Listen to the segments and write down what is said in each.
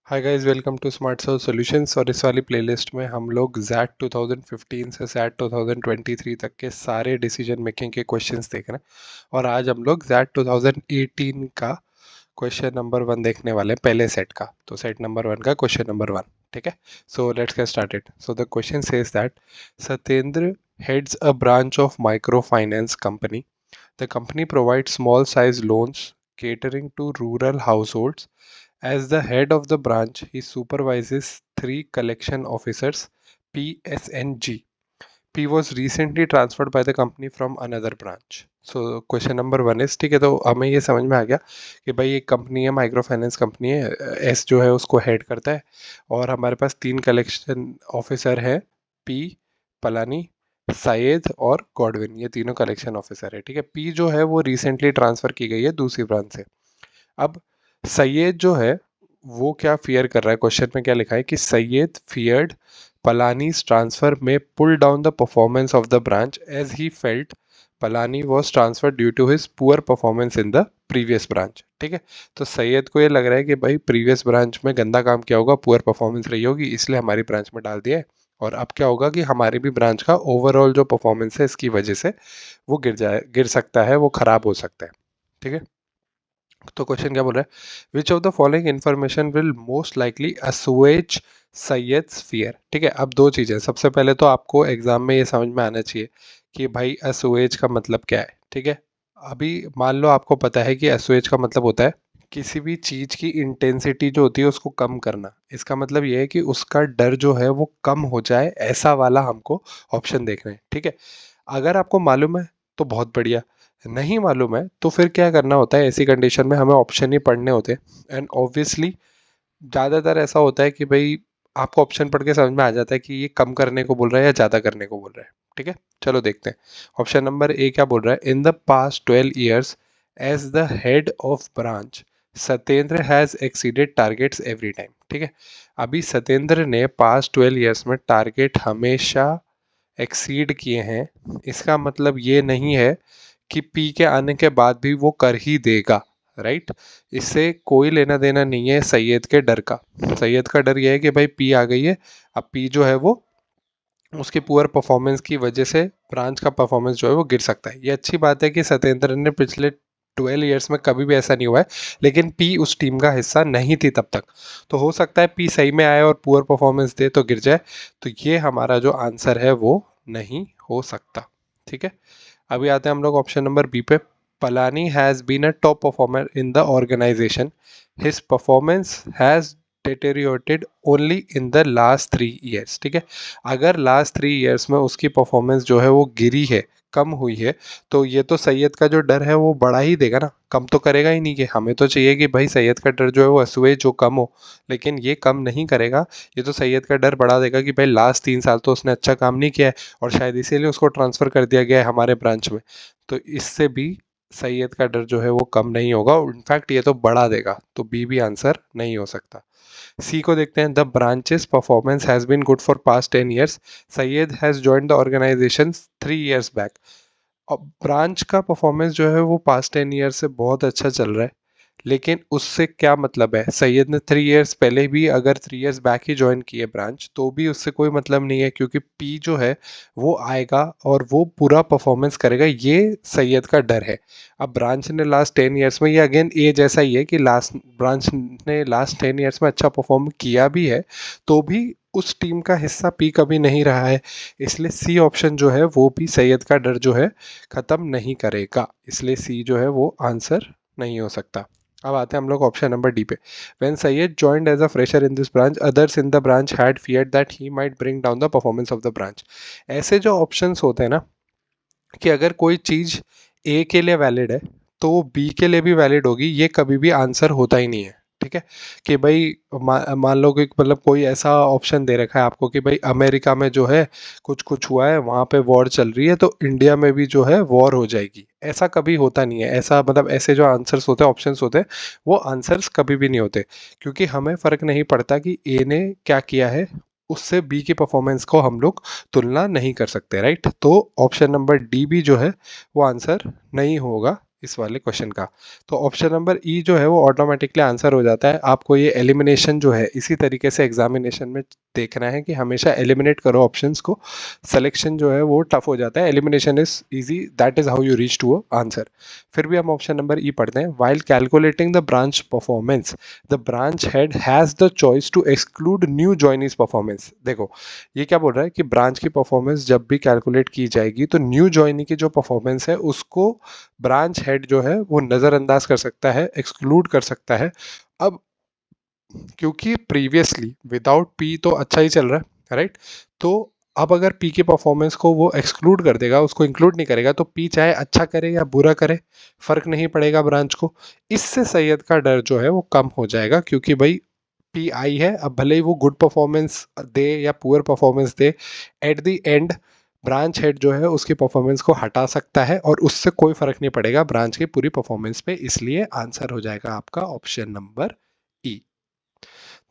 Hi guys, welcome to smart search solutions. और इस वाली प्लेलिस्ट में हम लोग जैट 2015 से जैट 2023 तक के सारे डिसीजन मेकिंग के क्वेश्चंस देख रहे हैं। और आज हम लोग जैट 2018 का क्वेश्चन नंबर 1 देखने वाले हैं, पहले सेट का। तो सेट नंबर 1 का क्वेश्चन नंबर 1, ठीक है। So let's get started. So the question says that Satyendra heads a branch of microfinance company. The company provides small size loans catering to rural households. As the head of the branch, he supervises three collection officers, PSNG. P was recently transferred by the company from another branch. So question number 1 is, ठीक है। तो हमें ये समझ में आ गया कि भाई एक कंपनी है, माइक्रो फाइनेंस कंपनी है, एस जो है उसको हेड करता है। और हमारे पास 3 कलेक्शन ऑफिसर है, पी, पलानी, सैयद और गॉडविन। ये तीनों कलेक्शन ऑफिसर है, ठीक है। पी जो है वो रिसेंटली ट्रांसफ़र की गई है दूसरी ब्रांच से। अब सैयद जो है वो क्या फियर कर रहा है, क्वेश्चन में क्या लिखा है कि Syed feared Palani's transfer may pull down the performance of the branch as he felt Palani was transferred due to his poor performance in the previous branch। ठीक है। तो सैयद को ये लग रहा है कि भाई प्रीवियस ब्रांच में गंदा काम किया होगा, पुअर परफॉर्मेंस रही होगी, इसलिए हमारी ब्रांच में डाल दिया है। और अब क्या होगा कि हमारी भी ब्रांच का ओवरऑल जो परफॉर्मेंस है इसकी वजह से वो गिर सकता है, वो खराब हो सकता है। ठीक है। तो क्वेश्चन क्या बोल रहा है, which of the following information will most likely assuage Syed's fear. ठीक है। अब दो चीज़ें, सबसे पहले तो आपको एग्जाम में ये समझ में आना चाहिए कि भाई असुएज का मतलब क्या है। ठीक है। अभी मान लो आपको पता है कि असुएज का मतलब होता है किसी भी चीज़ की इंटेंसिटी जो होती है उसको कम करना। इसका मतलब ये है कि उसका डर जो है वो कम हो जाए, ऐसा वाला हमको ऑप्शन देखना है। ठीक है। अगर आपको मालूम है तो बहुत बढ़िया, नहीं मालूम है तो फिर क्या करना होता है, ऐसी कंडीशन में हमें ऑप्शन ही पढ़ने होते हैं। एंड ऑब्वियसली ज़्यादातर ऐसा होता है कि भाई आपको ऑप्शन पढ़ के समझ में आ जाता है कि ये कम करने को बोल रहा है या ज़्यादा करने को बोल रहा है। ठीक है। चलो देखते हैं। ऑप्शन नंबर ए क्या बोल रहा है, in the past 12 years as the head of branch Satyendra has exceeded targets every time. ठीक है। अभी सत्येंद्र ने पास्ट 12 ईयर्स में टारगेट हमेशा एक्सीड किए हैं। इसका मतलब ये नहीं है कि पी के आने के बाद भी वो कर ही देगा, राइट। इससे कोई लेना देना नहीं है सैयद के डर का। सैयद का डर यह है कि भाई पी आ गई है, अब पी जो है वो उसकी पुअर परफॉर्मेंस की वजह से ब्रांच का परफॉर्मेंस जो है वो गिर सकता है। ये अच्छी बात है कि सत्येंद्र ने पिछले 12 ईयर्स में कभी भी ऐसा नहीं हुआ है, लेकिन पी उस टीम का हिस्सा नहीं थी तब तक। तो हो सकता है पी सही में आए और पुअर परफॉर्मेंस दे तो गिर जाए। तो ये हमारा जो आंसर है वो नहीं हो सकता। ठीक है। अभी आते हैं हम लोग ऑप्शन नंबर बी पे। Palani has been a top performer in the organisation, his performance has deteriorated only in the last 3 years। ठीक है। अगर लास्ट 3 ईयर्स में उसकी परफॉर्मेंस जो है वो गिरी है, कम हुई है, तो ये तो सैयद का जो डर है वो बढ़ा ही देगा ना, कम तो करेगा ही नहीं। कि हमें तो चाहिए कि भाई सैयद का डर जो है वो असुए जो कम हो, लेकिन ये कम नहीं करेगा। ये तो सैयद का डर बढ़ा देगा कि भाई लास्ट 3 साल तो उसने अच्छा काम नहीं किया है और शायद इसीलिए उसको ट्रांसफ़र कर दिया गया है हमारे ब्रांच में। तो इससे भी सैयद का डर जो है वो कम नहीं होगा, इनफैक्ट ये तो बढ़ा देगा। तो बी भी आंसर नहीं हो सकता। सी को देखते हैं। The branches performance has been good for past 10 years, Syed has join the organisation 3 years back. अब ब्रांच का परफॉर्मेंस जो है वो पास्ट 10 ईयर से बहुत अच्छा चल रहा है, लेकिन उससे क्या मतलब है, सैयद ने 3 ईयर्स पहले भी अगर 3 ईयर्स बैक ही ज्वाइन की है ब्रांच तो भी उससे कोई मतलब नहीं है, क्योंकि पी जो है वो आएगा और वो पूरा परफॉर्मेंस करेगा, ये सैयद का डर है। अब ब्रांच ने लास्ट 10 ईयर्स में, ये अगेन ए जैसा ही है कि लास्ट ब्रांच ने लास्ट 10 ईयर्स में अच्छा परफॉर्म किया भी है, तो भी उस टीम का हिस्सा पी कभी नहीं रहा है। इसलिए सी ऑप्शन जो है वो भी सैयद का डर जो है ख़त्म नहीं करेगा, इसलिए सी जो है वो आंसर नहीं हो सकता। अब आते हैं हम लोग ऑप्शन नंबर डी पे। When Syed joined as a fresher in this branch, others in the branch had feared that he might bring down the performance of the branch. ऐसे जो ऑप्शंस होते हैं ना, कि अगर कोई चीज़ ए के लिए वैलिड है तो वो बी के लिए भी वैलिड होगी, ये कभी भी आंसर होता ही नहीं है। ठीक है। कि भाई मान लो कि मतलब कोई ऐसा ऑप्शन दे रखा है आपको कि भाई अमेरिका में जो है कुछ कुछ हुआ है, वहाँ पे वॉर चल रही है, तो इंडिया में भी जो है वॉर हो जाएगी। ऐसा कभी होता नहीं है। ऐसा मतलब ऐसे जो आंसर्स होते हैं, ऑप्शंस होते हैं, वो आंसर्स कभी भी नहीं होते, क्योंकि हमें फ़र्क नहीं पड़ता कि ए ने क्या किया है, उससे बी की परफॉर्मेंस को हम लोग तुलना नहीं कर सकते, राइट। तो ऑप्शन नंबर डी भी जो है वो आंसर नहीं होगा इस वाले क्वेश्चन का। तो ऑप्शन नंबर ई जो है वो ऑटोमेटिकली आंसर हो जाता है। आपको ये एलिमिनेशन जो है इसी तरीके से एग्जामिनेशन में देखना है कि हमेशा एलिमिनेट करो ऑप्शंस को, सिलेक्शन जो है वो टफ हो जाता है, elimination is easy, that is how you reach to answer. फिर भी हम ऑप्शन नंबर ई पढ़ते हैं। While calculating the branch performance the branch head has the choice to exclude new joinees performance. देखो ये क्या बोल रहा है कि ब्रांच की परफॉर्मेंस जब भी कैलकुलेट की जाएगी तो न्यू ज्वाइनी की जो परफॉर्मेंस है उसको ब्रांच हेड जो है वो नज़रअंदाज कर सकता है, एक्सक्लूड कर सकता है। अब क्योंकि प्रीवियसली विदाउट पी तो अच्छा ही चल रहा है, राइट? तो अब अगर पी के परफॉर्मेंस को वो एक्सक्लूड कर देगा, उसको इंक्लूड नहीं करेगा, तो पी चाहे अच्छा करे या बुरा करे फर्क नहीं पड़ेगा ब्रांच को। इससे सैयद का डर जो है वो कम हो जाएगा, क्योंकि भाई पी आई है, अब भले ही वो गुड परफॉर्मेंस दे या poor performance they, at the end branch head जो है उसकी परफॉर्मेंस को हटा सकता है और उससे कोई फर्क नहीं पड़ेगा ब्रांच की पूरी परफॉर्मेंस पे। इसलिए आंसर हो जाएगा आपका option number E.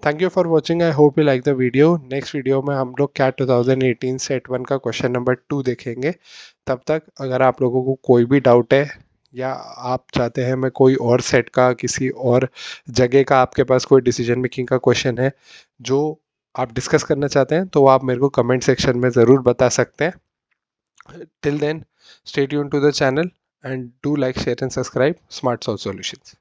Thank you for watching, I hope you like the video. Next video में हम लोग कैट 2018 सेट 1 का क्वेश्चन नंबर 2 देखेंगे। तब तक अगर आप लोगों को कोई भी डाउट है या आप चाहते हैं मैं कोई और सेट का किसी और जगह का आपके पास कोई डिसीजन मेकिंग का क्वेश्चन है जो आप डिस्कस करना चाहते हैं, तो आप मेरे को कमेंट सेक्शन में ज़रूर बता सकते हैं। Till then, stay tuned to the channel and do like, share and subscribe Smart Solve Solutions.